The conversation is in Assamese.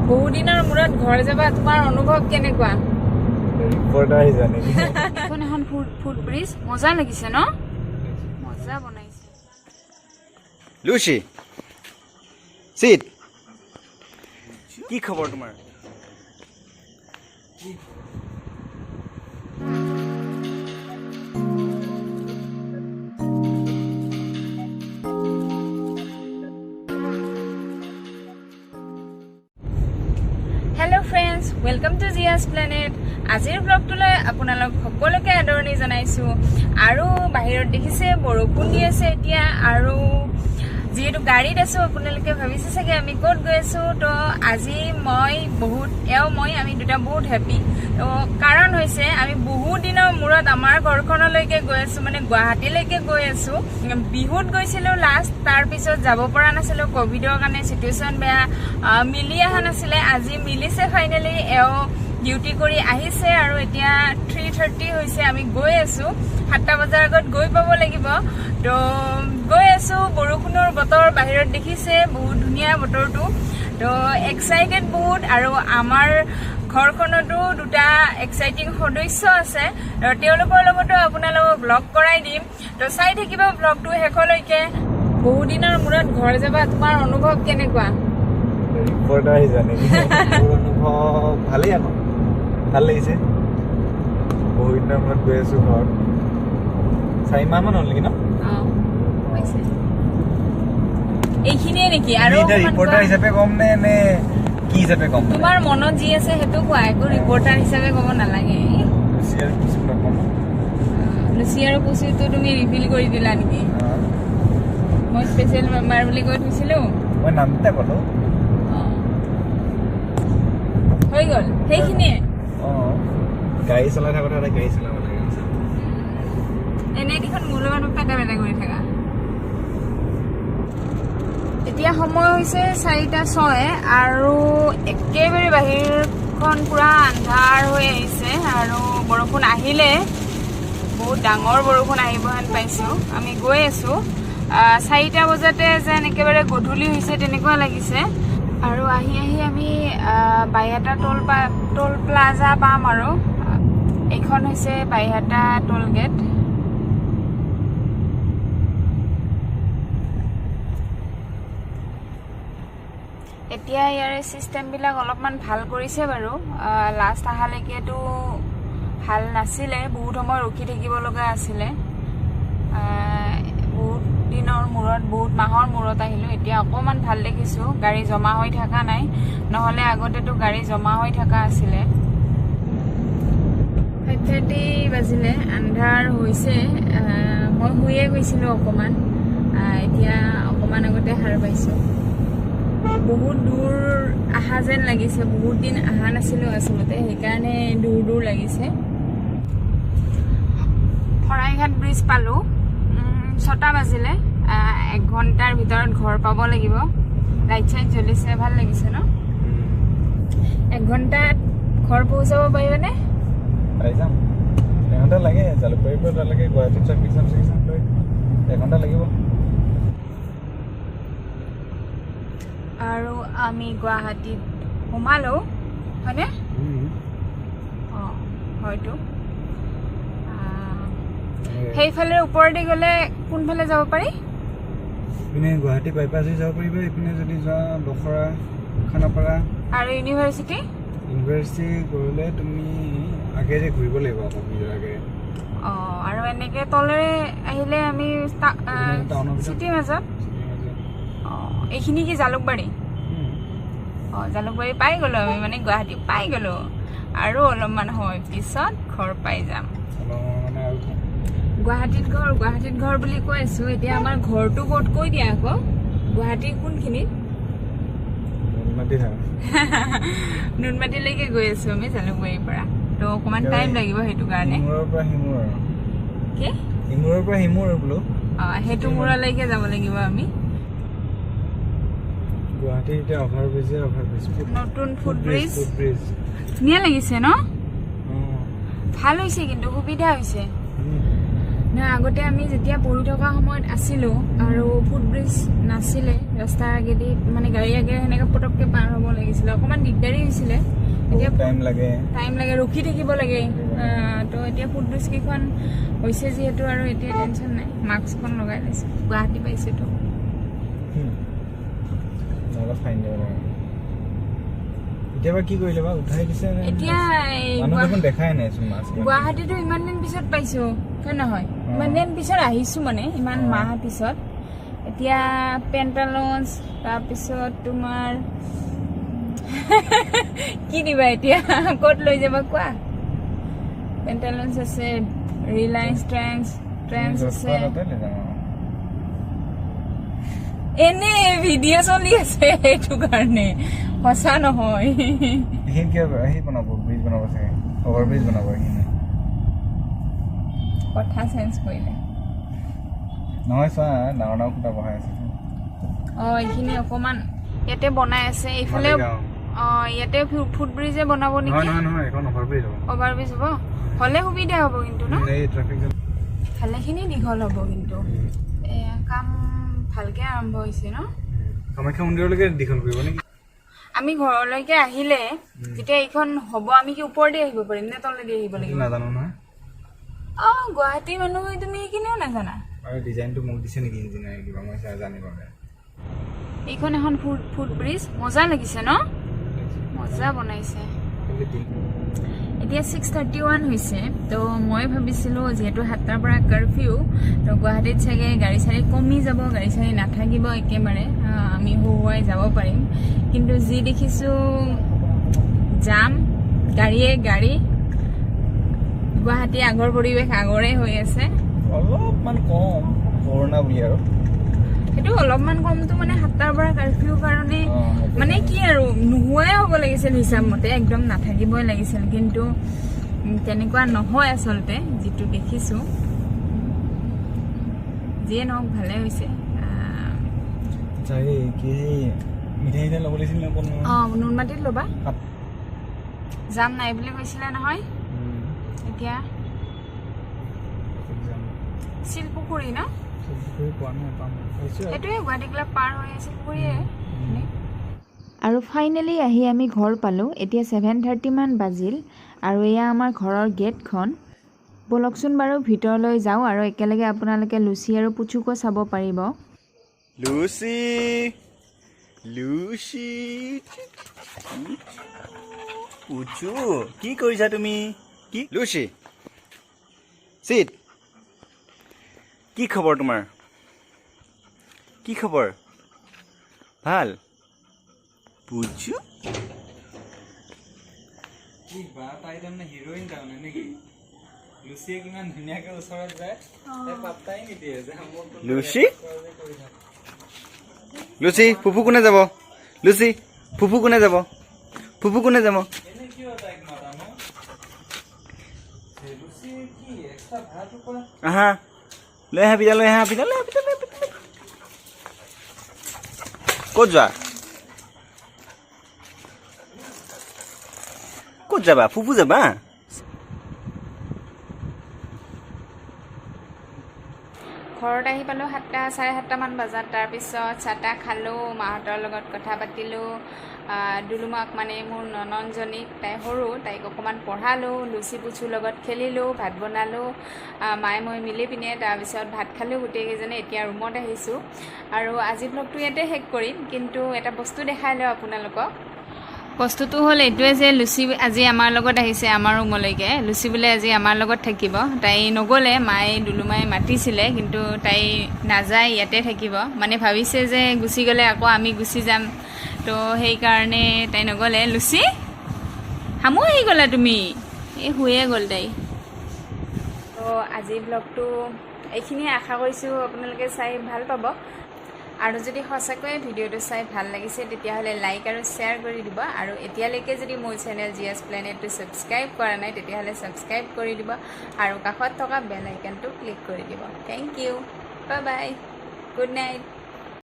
বহুদিনৰ মূৰত ঘৰ যাবা তোমাৰ অনুভৱ কেনেকুৱা ৰিপৰ্টাৰ জানে এখন এখন ফুড ব্ৰিজ মজা লাগিছে ন মজা বনাইছে লুচি সিট কি খবৰ তোমাৰ Hello friends, welcome to Jiya's Planet. আজিৰ ব্লগটোলৈ আপোনালোক সকলোকে আদৰণি জনাইছো আৰু বাহিৰত দেখিছে বৰষুণ দি আছে এতিয়া আৰু যেহেতু গাড়ীত আছো আপোনালোকে ভাবিছে চাগে আমি ক'ত গৈ আছো তো আজি আমি দুটা বহুত হেপি তো কাৰণ হৈছে আমি বহুত দিনৰ মূৰত আমাৰ ঘৰখনলৈকে গৈ আছো মানে গুৱাহাটীলৈকে গৈ আছো বিহুত গৈছিলো লাষ্ট তাৰ পিছত যাব পৰা নাছিলো কোভিডৰ কাৰণে সিচুৱেচন বেয়া মিলি অহা নাছিলে আজি মিলিছে ফাইনেলি ডিউটি কৰি আহিছে আৰু এতিয়া 3:30 হৈছে আমি গৈ আছো 7টা বজাৰ আগত গৈ পাব লাগিব তো গৈ আছো বৰষুণৰ বতৰ বাহিৰত দেখিছে বহুত ধুনীয়া বতৰটো তো এক্সাইটেড বহুত আৰু আমাৰ ঘৰখনতো দুটা এক্সাইটিং সদস্য আছে আৰু তেওঁলোকৰ লগতো আপোনালোকক ব্লগ কৰাই দিম তো চাই থাকিব ব্লগটো শেষলৈকে বহুত দিনৰ মূৰত ঘৰ যাবা তোমাৰ অনুভৱ কেনেকুৱা ৰিপৰ্টাৰ জানে অনুভৱ ভালেই আকৌ ভাল লাগিছে বহুত দিনৰ মূৰত গৈ আছো ঘৰত 4 মাহ মান হ'ল নেকি ন এইখিনিয়ে নেকি আৰু ৰিপৰ্টাৰ হিচাপে কম নে কি হিচাপে কম তোমাৰ মনত যি আছে সেইটো কোৱা একো ৰিপৰ্টাৰ হিচাপে ক'ব নালাগে লুচি আৰু পুচিটো তুমি ৰিভিল কৰি দিলা নেকি মই স্পেচিয়েল মেম্বাৰ বুলি কৈ থৈছিলো মই নামটা ক'লো হৈ গ'ল সেইখিনিয়ে গাড়ী চলাই থকা কথা গাড়ী চলাব লাগে এনেই দেখোন মোৰ লগত পেটা পেটা কৰি থাকা এতিয়া সময় হৈছে 4:06 আৰু একেবাৰে বাহিৰখন পুৰা আন্ধাৰ হৈ আহিছে আৰু বৰষুণ আহিলে বহুত ডাঙৰ বৰষুণ আহিব হেন পাইছো আমি গৈ আছো 4টা বজাতে যেন একেবাৰে গধূলি হৈছে তেনেকুৱা লাগিছে আৰু আহি আমি বাইহাটা টোল প্লাজা পাম আৰু এইখন হৈছে বাইহাটা টোল গেট এতিয়া ইয়াৰে চিষ্টেমবিলাক অলপমান ভাল কৰিছে বাৰু লাষ্ট আহালৈকেতো ভাল নাছিলে বহুত সময় ৰখি থাকিব লগা আছিলে বহুত দিনৰ মূৰত বহুত মাহৰ মূৰত আহিলোঁ এতিয়া অকণমান ভাল দেখিছোঁ গাড়ী জমা হৈ থকা নাই নহ'লে আগতেতো গাড়ী জমা হৈ থকা আছিলে 5:30 বাজিলে আন্ধাৰ হৈছে মই শুয়ে গৈছিলোঁ অকণমান এতিয়া অকণমান আগতে সাৰ পাইছোঁ বহুত দূৰ অহা যেন লাগিছে বহুত দিন অহা নাছিলোঁ আচলতে সেইকাৰণে দূৰ লাগিছে শৰাইঘাট ব্ৰিজ পালোঁ 6টা বাজিলে 1 ঘণ্টাৰ ভিতৰত ঘৰ পাব লাগিব লাইট চাইট জ্বলিছে ভাল লাগিছে ন 1 ঘণ্টাত ঘৰ পहुঁচাব পাৰিবনে পাই যাম 1 ঘণ্টা লাগে জালুকবাৰীৰ পৰা তালৈকে গুৱাহাটীত ট্ৰেফিক জাম লৈ 1 ঘণ্টা লাগিব আৰু আমি গুৱাহাটীত সোমালোঁ হয়নে হয়তো সেইফালে ওপৰেদি গ'লে কোনফালে যাব পাৰি ইপিনে গুৱাহাটী বাইপাছ হৈ যাব পাৰিব ইপিনে যদি যোৱা বখৰা খানাপাৰা আৰু ইউনিভাৰ্চিটি গ'লে তুমি আগেৰে ঘূৰিব লাগিব আকৌ নিজৰ আগেৰে আৰু এনেকৈ তলেৰে আহিলে আমি চিটিৰ মাজত এইখিনি কি জালুকবাৰী জালুকবাৰী পাই গ'লো আমি মানে গুৱাহাটী পাই গ'লো আৰু অলপমান সময় পিছত ঘৰ পাই যাম গুৱাহাটীত ঘৰ বুলি কৈ আছো এতিয়া আমাৰ ঘৰটো ক'ত কৈ দিয়া আকৌ গুৱাহাটীৰ কোনখিনিত নুনমাটিলৈকে গৈ আছো আমি জালুকবাৰীৰ পৰা তো অকণমান টাইম লাগিব সেইটো কাৰণে সেইটো মূৰলৈকে যাব লাগিব আমি নতুন ফুড ব্ৰিজ ধুনীয়া লাগিছে ন ভাল হৈছে কিন্তু সুবিধা হৈছে না আগতে আমি যেতিয়া পঢ়ি থকা সময়ত আছিলো আৰু ফুটব্ৰিজ নাছিলে ৰাস্তাৰ আগেদি মানে গাড়ী আগে সেনেকৈ পটককৈ পাৰ হ'ব লাগিছিলে অকণমান দিগদাৰী হৈছিলে এতিয়া টাইম লাগে ৰখি থাকিব লাগে তো এতিয়া ফুটব্ৰিজ কেইখন হৈছে যিহেতু আৰু এতিয়া টেনশ্যন নাই মাস্কখন লগাই লৈছোঁ গুৱাহাটী পাইছোঁতো গুৱাহাটীতো ইমান দিন পিছত পাইছো কিয় নহয় ইমান দিন পিছত আহিছো মানে ইমান মাহ পিছত এতিয়া পেণ্টালঞ্চ তাৰপিছত তোমাৰ কি দিবা এতিয়া ক'ত লৈ যাবা কোৱা পেণ্টালঞ্চ আছে ৰিলায়েন্স ট্ৰেন্স আছে এনে ভিডিঅ' চলি আছে সেইটো কাৰণে সঁচা নহয় কথা চেঞ্জ কৰিলে নহয় চোৱা ডাঙৰ ডাঙৰ খুটা বহাই আছে এইখিনি অকণমান ইয়াতে বনাই আছে এইফালে ইয়াতে ফুটব্ৰিজে বনাব নেকি অভাৰব্ৰিজ হ'ব হ'লে সুবিধা হ'ব কিন্তু ন ভালেখিনি দীঘল হ'ব কিন্তু কাম ভালকে আৰম্ভ হৈছে ন কামাখ্যা মন্দিৰলৈকে দীঘল কৰিব নেকি আমি ঘৰলৈকে আহিলে যেতিয়া এইখন হ'ব আমি কি ওপৰতে আহিব পাৰিম নে তলেদি আহিব লাগিব নাজানো নহয় গুৱাহাটীৰ মানুহ হৈ তুমি এইখিনিও নাজানা আৰু ডিজাইনটো মোক দিছে নেকি ইঞ্জিনিয়াৰ কিবা মই জানিব এইখন এখন ফুটব্ৰিজ মজা লাগিছে ন মজা বনাইছে এতিয়া 6:31 হৈছে তো মই ভাবিছিলোঁ যিহেতু 7টাৰ পৰা কাৰফিউ তো গুৱাহাটীত চাগে গাড়ী চাড়ী কমি যাব গাড়ী চাড়ী নাথাকিব একেবাৰে আমি হুৱাই যাব পাৰিম কিন্তু যি দেখিছোঁ জাম গাড়ীয়ে গাড়ী গুৱাহাটী আগৰ পৰিৱেশ আগৰে হৈ আছে অলপমান কম কৰোণা বুলি আৰু সেইটো অলপমান কমটো মানে 7টাৰ পৰা কাৰফিউ কাৰণে মানে কি আৰু নোহোৱাই হ'ব লাগিছিল হিচাপ মতে একদম নাথাকিবই লাগিছিল কিন্তু তেনেকুৱা নহয় আচলতে যিটো দেখিছোঁ যিয়ে নহওক ভালে হৈছে নুনমাটিত ল'বা যাম নাই বুলি কৈছিলে নহয় এতিয়া শিলপুখুৰী ন সেইটোৱে গুৱাহাটী ক্লাব পাৰ হৈ শিলপুখুৰীয়ে আৰু ফাইনেলি আহি আমি ঘৰ পালোঁ এতিয়া 7:30 মান বাজিল আৰু এয়া আমাৰ ঘৰৰ গেটখন বলকচোন বাৰু ভিতৰলৈ যাওঁ আৰু একেলগে আপোনালোকে লুচি আৰু পুচুকো চাব পাৰিব লুচি পুচু কি কৰিছা তুমি কি লুচি চিট কি খবৰ তোমাৰ কি খবৰ ভাল পুচু কি বা তাই তাৰমানে হিৰোইন তাৰমানে নেকি লুচিয়ে কিমান ধুনীয়াকৈ ওচৰত যায় তাই পাত্তাই নিদিয়ে যে লুচি লুচি ফুফু কোনে যাব লুচি ফুফু কোনে যাব ফুফু কোনে যাব এনে কিয় তাইক মাতানো লুচি কি এক্সট্ৰা ভাড়াটো কৰা আহা লৈ আহা পিতা লৈ আহা পিতা লৈ আহা ক'ত যোৱা ক'ত যাবা ফুফু যাবা ঘৰত আহি পালোঁ 7টা 7:30 মান বজাত তাৰপিছত চাহ তাহ খালোঁ মাহঁতৰ লগত কথা পাতিলোঁ দুলুমাক মানে মোৰ নননজনীক তাই সৰু তাইক অকণমান পঢ়ালোঁ লুচি পুচুৰ লগত খেলিলোঁ ভাত বনালোঁ মায়ে মই মিলি পিনে তাৰপিছত ভাত খালোঁ গোটেইকেইজনে এতিয়া ৰুমত আহিছোঁ আৰু আজি ব্লগটো ইয়াতে শেষ কৰিম কিন্তু এটা বস্তু দেখাই লওঁ আপোনালোকক বস্তুটো হ'ল এইটোৱে যে লুচি আজি আমাৰ লগত আহিছে আমাৰ ৰুমলৈকে লুচি বোলে আজি আমাৰ লগত থাকিব তাই নগ'লে মায়ে দুলুমায়ে মাতিছিলে কিন্তু তাই নাযায় ইয়াতে থাকিব মানে ভাবিছে যে গুচি গ'লে আকৌ আমি গুচি যাম তো সেইকাৰণে তাই নগ'লে লুচি হামু আহি গ'লা তুমি এই শুয়ে গ'ল তাই তো আজি ব্লগটো এইখিনিয়ে আশা কৰিছোঁ আপোনালোকে চাই ভাল পাব আৰু যদি সঁচাকৈয়ে ভিডিঅ'টো চাই ভাল লাগিছে তেতিয়াহ'লে লাইক আৰু শ্বেয়াৰ কৰি দিব আৰু এতিয়ালৈকে যদি মোৰ চেনেল জিয়াছ প্লেনেটটো ছাবস্ক্ৰাইব কৰা নাই তেতিয়াহ'লে ছাবস্ক্ৰাইব কৰি দিব আৰু কাষত থকা বেল আইকনটো ক্লিক কৰি দিব thank you bye bye good night